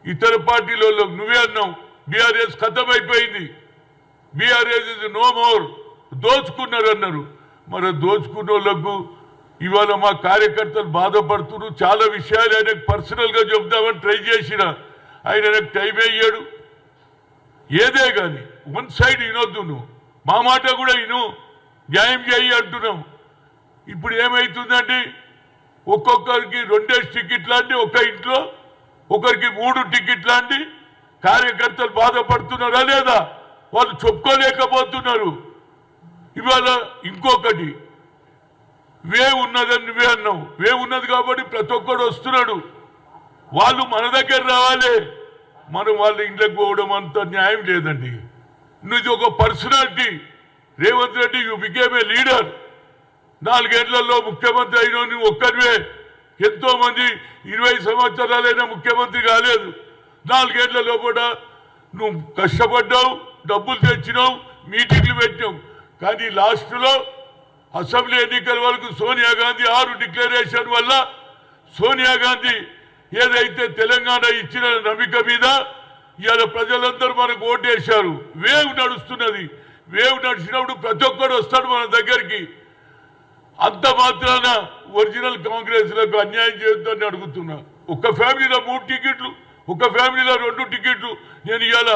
ఇతర పార్టీలలో నువ్వే అన్నావు బీఆర్ఎస్ ఖతం అయిపోయింది, బీఆర్ఎస్ ఇస్ నో మోర్, దోచుకున్నారు అన్నారు. మరి దోచుకున్న వాళ్ళకు ఇవాళ మా కార్యకర్తలు బాధపడుతున్నారు. చాలా విషయాలు ఆయనకు పర్సనల్గా చెప్దామని ట్రై చేసిన, ఆయన టైం అయ్యాడు. ఏదే కానీ వన్ సైడ్ వినొద్దు, నువ్వు మా మాట కూడా విను, న్యాయం చేయి అంటున్నాం. ఇప్పుడు ఏమవుతుందంటే ఒక్కొక్కరికి 2 టికెట్లు అండి, ఒక ఇంట్లో ఒకరికి 3 టికెట్లు అండి. కార్యకర్తలు బాధపడుతున్నారా లేదా? వాళ్ళు చెప్పుకోలేకపోతున్నారు. ఇవాళ ఇంకొకటి వే ఉన్నదని నువ్వే అన్నావు, వే ఉన్నది కాబట్టి ప్రతి ఒక్కడు వస్తున్నాడు. వాళ్ళు మన దగ్గర రావాలి, మనం వాళ్ళ ఇంట్లోకి పోవడం అంత న్యాయం లేదండి. నువ్వు ఒక personality Revanth Reddy, you became a leader. 4 ఏళ్లలో ముఖ్యమంత్రి అయినా నువ్వు ఒక్కరివే. ఎంతో మంది 20 సంవత్సరాలైనా ముఖ్యమంత్రి కాలేదు. 4 ఏళ్లలో కూడా నువ్వు కష్టపడ్డావు, డబ్బులు తెచ్చినావు, మీటింగ్లు పెట్టినావు. కానీ లాస్ట్లో అసెంబ్లీ ఎన్నికల వరకు సోనియా గాంధీ 6 డిక్లరేషన్ వల్ల సోనియా గాంధీ ఏదైతే తెలంగాణ ఇచ్చిన నమ్మిక మీద ఇవాళ ప్రజలందరూ మనకు ఓటేశారు. వేవ్ నడుస్తున్నది. వేవ్ నడిచినప్పుడు ప్రతి ఒక్కడు వస్తాడు మన దగ్గరికి. అంత మాత్రాన ఒరిజినల్ కాంగ్రెస్లకు అన్యాయం చేయొద్దని అడుగుతున్నా. ఒక ఫ్యామిలీలో 3 టికెట్లు, ఒక ఫ్యామిలీలో 2 టికెట్లు. నేను ఇవాళ